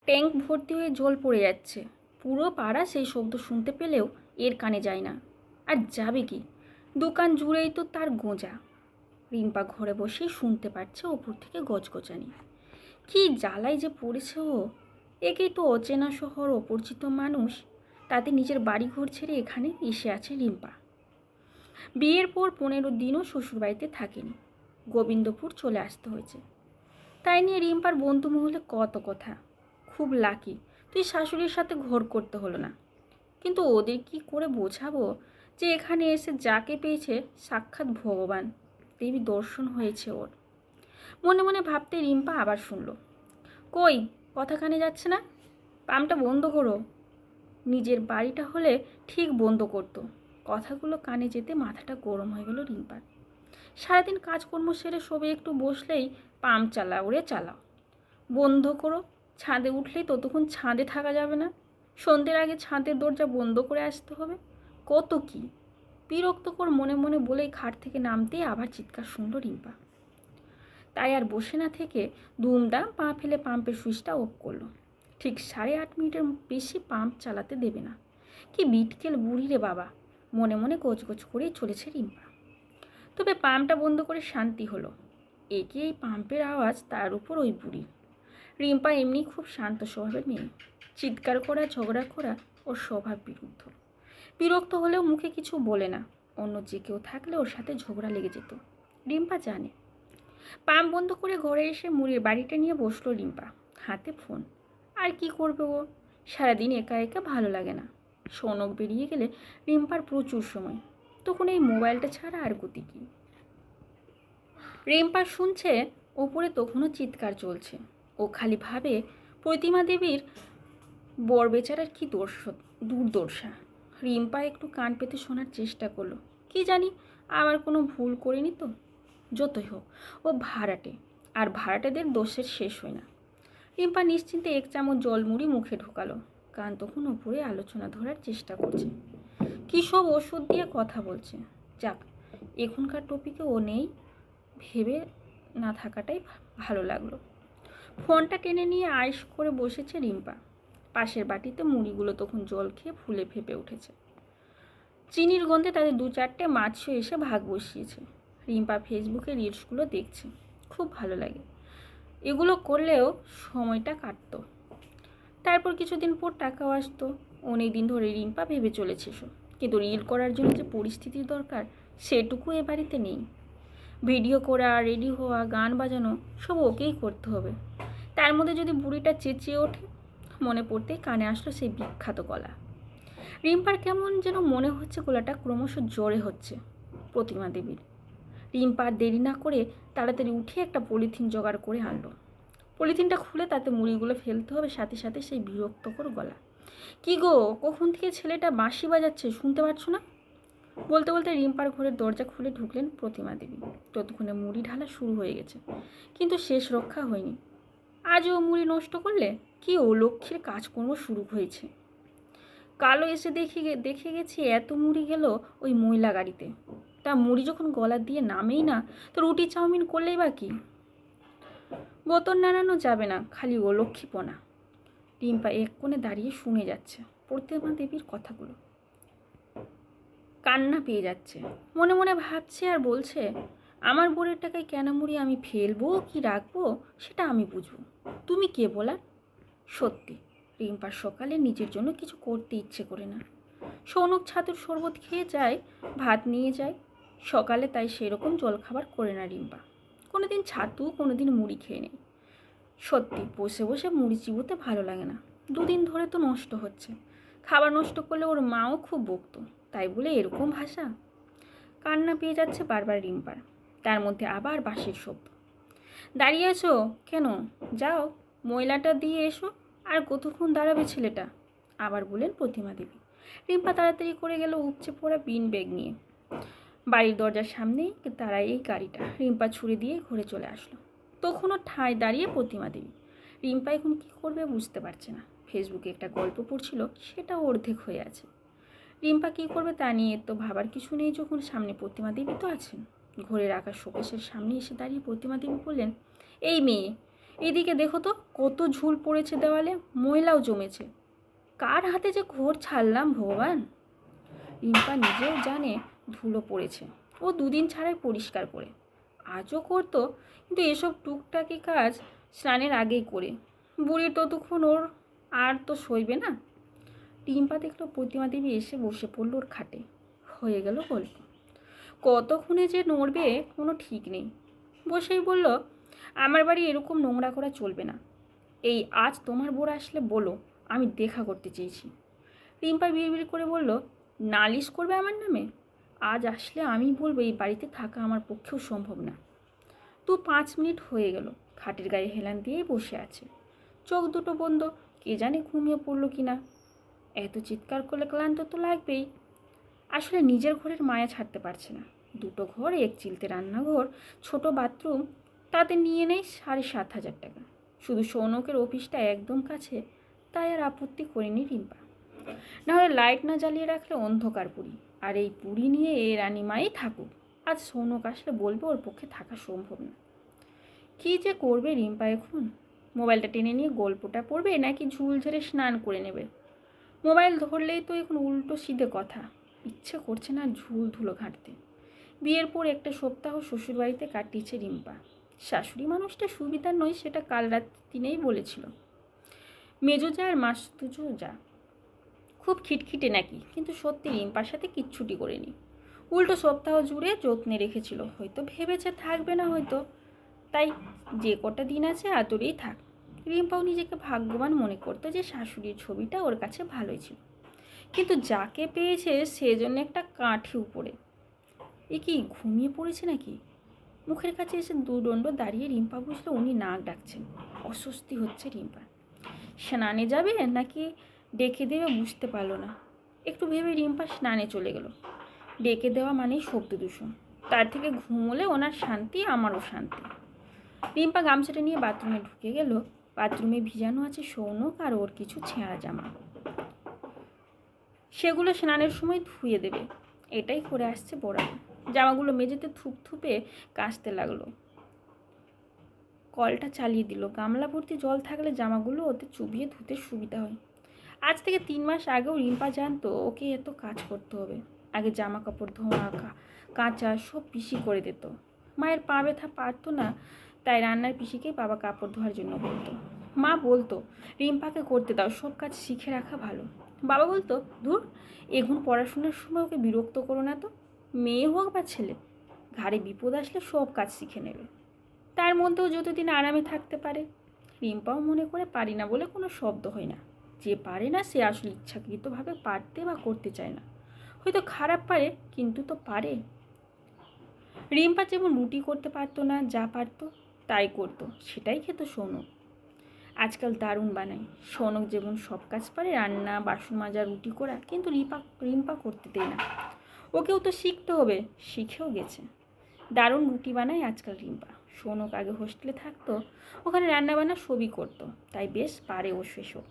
Tank ভর্তি হয়ে জল পড়ে যাচ্ছে। পুরো পাড়া সেই শব্দ শুনতে পেলেও এর কানে যায় না। আর যাবে কি, দোকান জুড়েই তো তার গোঁজা। রিম্পা ঘরে বসেই শুনতে পাচ্ছে ওপর থেকে গজগজানি। কি জ্বালায় যে পড়েছে ও। একেই তো অচেনা শহর, অপরিচিত মানুষ, তাতে নিজের বাড়িঘর ছেড়ে এখানে এসে আছে রিম্পা। বিয়ের পর 15 দিনও শ্বশুরবাড়িতে থাকেনি, গোবিন্দপুর চলে আসতে হয়েছে। তাই নিয়ে রিম্পার বন্ধু মহলে কত কথা। খুব লাকি তুই শাশুড়ির সাথে ঘর করতে হলো না। কিন্তু ওদের কি করে বোঝাবো যে এখানে এসে যাকে পেয়েছে সাক্ষাৎ ভগবান, দেবী দর্শন হয়েছে ওর। মনে মনে ভাবতে রিম্পা আবার শুনল, কই কথা কানে যাচ্ছে না, পাম্পটা বন্ধ করো। নিজের বাড়িটা হলে ঠিক বন্ধ করতো। কথাগুলো কানে যেতে মাথাটা গরম হয়ে গেল রিম্পার। সারাদিন কাজকর্ম সেরে সবে একটু বসলেই পাম্প চালাও রে চালাও, বন্ধ করো। ছাদে উঠলেই ততক্ষণ ছাদে থাকা যাবে না, সন্ধ্যের আগে ছাদের দরজা বন্ধ করে আসতে হবে। কত কি বিরক্তকর মনে মনে বলেই খাট থেকে নামতেই আবার চিৎকার শুনল রিম্পা। তাই আর বসে না থেকে দুমদাম পা ফেলে পাম্পের সুইচটা অফ করলো। ঠিক 8.5 মিনিটের বেশি পাম্প চালাতে দেবে না। কি বিটকেল বুড়ি রে বাবা, মনে মনে গোছগোছ করেই চলেছে রিম্পা। তবে পাম্পটা বন্ধ করে শান্তি হলো। একে এই পাম্পের আওয়াজ, তার উপর ওই বুড়ি। রিম্পা এমনি খুব শান্ত স্বভাবের মেয়ে। চিৎকার করা, ঝগড়া করা ওর স্বভাব বিরুদ্ধ। বিরক্ত হলেও মুখে কিছু বলে না। অন্য যে কেউ থাকলে ওর সাথে ঝগড়া লেগে যেত, রিম্পা জানে। পাম্প বন্ধ করে ঘরে এসে মুড়ির বাড়িটা নিয়ে বসলো রিম্পা, হাতে ফোন। আর কি করবে ও, সারাদিন একা একা ভালো লাগে না। সনক বেরিয়ে গেলে রিম্পার প্রচুর সময়, তখন এই মোবাইলটা ছাড়া আর গতি কি। রিম্পা শুনছে ওপরে তখনও চিৎকার চলছে। ও খালি ভাবে প্রতিমা দেবীর বর বেচারার কি দুর্দশা। রিম্পা একটু কান পেতে শোনার চেষ্টা করলো। কি জানি আবার কোনো ভুল করিনি তো। যতই হোক ও ভাড়াটে, আর ভাড়াটেদের দোষের শেষ হয় না। রিম্পা নিশ্চিন্তে 1 চামচ জল মুড়ি মুখে ঢোকালো। কান তখন ওপরে আলোচনা ধরার চেষ্টা করছে, কী সব ওষুধ দিয়ে কথা বলছে। যাক, এখনকার টপিকে ও নেই ভেবে না থাকাটাই ভালো লাগলো। ফোনটা টেনে নিয়ে আয়েশ করে বসেছে রিম্পা। পাশের বাটিতে মুড়িগুলো তখন জল খেয়ে ফুলে ফেপে উঠেছে। চিনির গন্ধে তাদের 2-4টে মাছও এসে ভাগ বসিয়েছে। রিম্পা ফেসবুকে রিলসগুলো দেখছে, খুব ভালো লাগে। এগুলো করলেও সময়টা কাটতো। তারপর কিছুদিন পর টাকাও আসতো। অনেক দিন ধরে রিম্পা ভেবে চলেছে সব, কিন্তু রিল করার জন্য যে পরিস্থিতির দরকার সেটুকু এ বাড়িতে নেই। ভিডিও করা, রেডি হওয়া, গান বাজানো সব ওকেই করতে হবে। তার মধ্যে যদি বুড়িটা চেঁচিয়ে ওঠে, মনে পড়তেই কানে আসলো সেই বিখ্যাত গলা। রিম্পার কেমন যেন মনে হচ্ছে গলাটা ক্রমশ জ্বরে হচ্ছে প্রতিমা দেবীর। রিম্পার দেরি না করে তাড়াতাড়ি উঠে একটা পলিথিন জোগাড় করে আনলো। পলিথিনটা খুলে তাতে মুড়িগুলো ফেলতে হবে, সাথে সাথে সেই বিরক্তকর গলা। কি গো, কখন থেকে ছেলেটা বাঁশি বাজাচ্ছে, শুনতে পাচ্ছ না? বলতে বলতে রিম্পার ঘরের দরজা খুলে ঢুকলেন প্রতিমা দেবী। ততক্ষণে মুড়ি ঢালা শুরু হয়ে গেছে, কিন্তু শেষ রক্ষা হয়নি। আজও মুড়ি নষ্ট করলে, কি অলক্ষ্মীর কাজকর্ম শুরু হয়েছে। কালো এসে দেখে গেছি এত মুড়ি গেল ওই ময়লা গাড়িতে। তা মুড়ি যখন গলা দিয়ে নামেই না, তো রুটি চাউমিন করলেই বা কি। বোতল নাড়ানো যাবে না, খালি অলক্ষ্মীপনা। রিম্পা এক কোণে দাঁড়িয়ে শুনে যাচ্ছে প্রতিমা দেবীর কথাগুলো। কান্না পেয়ে যাচ্ছে। মনে মনে ভাবছে আর বলছে, আমার বোরের টাকায় কেন মুড়ি আমি ফেলবো কি রাখবো সেটা আমি বুঝবো, তুমি কে বলা। সত্যি রিম্পার সকালে নিজের জন্য কিছু করতে ইচ্ছে করে না। সৌনক ছাতুর শরবত খেয়ে যায়, ভাত নিয়ে যায় সকালে, তাই সেরকম জলখাবার করে না রিম্পা। কোনোদিন ছাতু, কোনোদিন মুড়ি খেয়ে নেই। সত্যি বসে বসে মুড়ি চিবোতে ভালো লাগে না। 2 দিন ধরে তো নষ্ট হচ্ছে। খাবার নষ্ট করলে ওর মাও খুব বকতো, তাই বলে এরকম ভাষা। কান্না পেয়ে যাচ্ছে বারবার রিম্পার। তার মধ্যে আবার বাঁশির শব্দ। দাঁড়িয়ে আছো কেন, যাও ময়লাটা দিয়ে এসো। আর কতক্ষণ দাঁড়াবে ছেলেটা, আবার বলেন প্রতিমা দেবী। রিম্পা তাড়াতাড়ি করে গেল উপচে পড়া বিন ব্যাগ নিয়ে। বাড়ির দরজার সামনেই দাঁড়ায় এই গাড়িটা। রিম্পা ছুড়ে দিয়ে ঘরে চলে আসলো। তখনও ঠায় দাঁড়িয়ে প্রতিমা দেবী। রিম্পা এখন কী করবে বুঝতে পারছে না। ফেসবুকে একটা গল্প পড়ছিল, সেটা অর্ধেক হয়ে আছে। রিম্পা কী করবে তা নিয়ে তো ভাবার কিছু নেই, যখন সামনে প্রতিমা দেবী তো আছেন। ঘরে রাখা শোকেসের সামনে এসে দাঁড়িয়ে প্রতিমা দেবী বললেন, এই মেয়ে, এদিকে দেখো তো কত ঝুল পড়েছে দেওয়ালে, ময়লাও জমেছে। কার হাতে যে ঘর ছাড়লাম ভগবান। রিম্পা নিজেও জানে ধুলো পড়েছে, ও দুদিন ছাড়াই পরিষ্কার করে। আজও করতো, কিন্তু এসব টুকটাকি কাজ স্নানের আগেই করে। বুড়ির ততক্ষণ ওর আর তো সইবে না। রিম্পা দেখলো প্রতিমা দেবী এসে বসে পড়ল ওর খাটে। হয়ে গেল গল্প। কতক্ষণে যে নড়বে কোনো ঠিক নেই। বসেই বলল, আমার বাড়ি এরকম নোংরা করা চলবে না। এই আজ তোমার বোর আসলে বলো, আমি দেখা করতে চেয়েছি। রিম্পা বিড়বিড় করে বলল, নালিশ করবে আমার নামে? আজ আসলে আমি বলবো এই বাড়িতে থাকা আমার পক্ষেও সম্ভব না। 5 মিনিট হয়ে গেল, খাটের গায়ে হেলান দিয়েই বসে আছে। চোখ দুটো বন্ধ, কে জানে ঘুমিয়ে পড়লো কি না। এত চিৎকার করলে ক্লান্ত তো লাগবেই। আসলে নিজের ঘরের মায়া ছাড়তে পারছে না। 2টো ঘর, এক চিলতে রান্নাঘর, ছোট বাথরুম, তাতে নিয়ে নেই 7,500 টাকা। শুধু সৌনকের অফিসটা একদম কাছে, তাই আর আপত্তি করেনি রিম্পা। নাহলে লাইট না জ্বালিয়ে রাখলে অন্ধকার পুরী, আর এই পুরী নিয়ে এ রানীমাই থাকুক। আজ সৌনক আসলে বলবে ওর পক্ষে থাকা সম্ভব না। কী যে করবে রিম্পা এখন? মোবাইলটা টেনে নিয়ে গল্পটা পড়বে নাকি ঝুল ঝেড়ে স্নান করে নেবে? মোবাইল ধরলেই তো এখন উল্টো সিধে কথা। ইচ্ছে করছে না ঝুল ধুলো ঘাঁটতে। বিয়ের পর একটা সপ্তাহ শ্বশুরবাড়িতে কাটিয়েছে রিম্পা। শাশুড়ি মানুষটা সুবিধার নয় সেটা কাল রাত দিনেই বলেছিল। মেজো যা আর মাসতুজো যা খুব খিটখিটে নাকি, কিন্তু সত্যি রিম্পার সাথে কিচ্ছুটি করেনি। উল্টো সপ্তাহ জুড়ে যত্নে রেখেছিল। হয়তো ভেবেছে থাকবে না, হয়তো তাই যে কটা দিন আছে আদরেই থাক। রিম্পাও নিজেকে ভাগ্যবান মনে করতো যে শাশুড়ির ছবিটা ওর কাছে ভালোই ছিল, কিন্তু যাকে পেয়েছে সেজন্য একটা কাঠি উপরে। এ কি ঘুমিয়ে পড়েছে নাকি? মুখের কাছে এসে দুদণ্ড দাঁড়িয়ে রিম্পা বুঝলো উনি নাক ডাকছেন। অস্বস্তি হচ্ছে রিম্পা। স্নানে যাবে নাকি ডেকে দেবে বুঝতে পারলো না। একটু ভেবে রিম্পা স্নানে চলে গেল। ডেকে দেওয়া মানেই শব্দ দূষণ, তার থেকে ঘুমোলে ওনার শান্তি, আমারও শান্তি। রিম্পা গামছাটা নিয়ে বাথরুমে ঢুকে গেল। বাথরুমে ভিজানো আছে সৌনক আর ওর কিছু ছেঁড়া জামা। সেগুলো স্নানের সময় ধুয়ে দেবে, এটাই করে আসছে বরাবর। জামাগুলো মেঝেতে থুপথুপে কাচতে লাগলো। কলটা চালিয়ে দিল। গামলা ভর্তি জল থাকলে জামাগুলো ওতে চুবিয়ে ধুতে সুবিধা হয়। আজ থেকে 3 মাস আগেও রিম্পা জানতো ওকে এত কাজ করতে হবে। আগে জামা কাপড় ধোয়া, কাঁচা সব পিসি করে দিত। মায়ের পা ব্যথা পারতো না, তাই রান্নার পিসিকেই বাবা কাপড় ধোয়ার জন্য বলতো। মা বলতো, রিম্পাকে করতে দাও, সব কাজ শিখে রাখা ভালো। বাবা বলতো, ধুর, এখন পড়াশোনার সময় ওকে বিরক্ত করো না তো। মেয়ে হোক বা ছেলে, ঘাড়ে বিপদ আসলে সব কাজ শিখে নেবে। তার মধ্যেও যতদিন আরামে থাকতে পারে। রিম্পাও মনে করে পারি না বলে কোনো শব্দ হয় না। যে পারে না সে আসলে ইচ্ছাকৃতভাবে পারতে বা করতে চায় না। হয়তো খারাপ পারে, কিন্তু তো পারে। রিম্পা যেমন রুটি করতে পারতো না, যা পারতো তাই করতো, সেটাই খেত সৌনক। আজকাল দারুণ বানায়। সৌনক যেমন সব কাজ পারে, রান্না, বাসন মাজা, রুটি করা, কিন্তু রিম্পা করতে দেয় না। ওকেও তো শিখতে হবে, শিখেও গেছে। দারুণ রুটি বানায় আজকাল রিম্পা। সৌনক আগে হোস্টেলে থাকতো, ওখানে রান্নাবান্না সবই করতো, তাই বেশ পারে ও সেসব।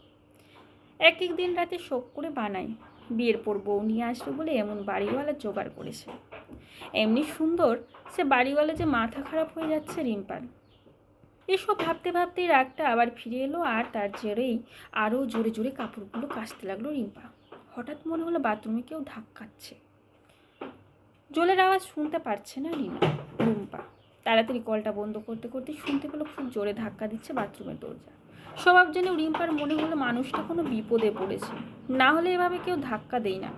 এক এক দিন রাতে শোক করে বানায়। বিয়ের পর বউ নিয়ে আসবে বলে এমন বাড়িওয়ালা জোগাড় করেছে। এমনি সুন্দর সে বাড়িওয়ালা যে মাথা খারাপ হয়ে যাচ্ছে রিম্পার। এসব ভাবতে ভাবতেই রাগটা আবার ফিরে এলো, আর তার জেরেই আরও জোরে জোরে কাপড়গুলো কাচতে লাগলো রিম্পা। হঠাৎ মনে হলো বাথরুমে কেউ ধাক্কাচ্ছে। জলের আওয়াজ শুনতে পারছে না রুম্পা। তাড়াতাড়ি কলটা বন্ধ করতে করতে শুনতে পেলো খুব জোরে ধাক্কা দিচ্ছে বাথরুমের দরজা। স্বভাব জেনেও রিম্পার মনে হলো মানুষটা কোনো বিপদে পড়েছে, না হলে এভাবে কেউ ধাক্কা দেয় না।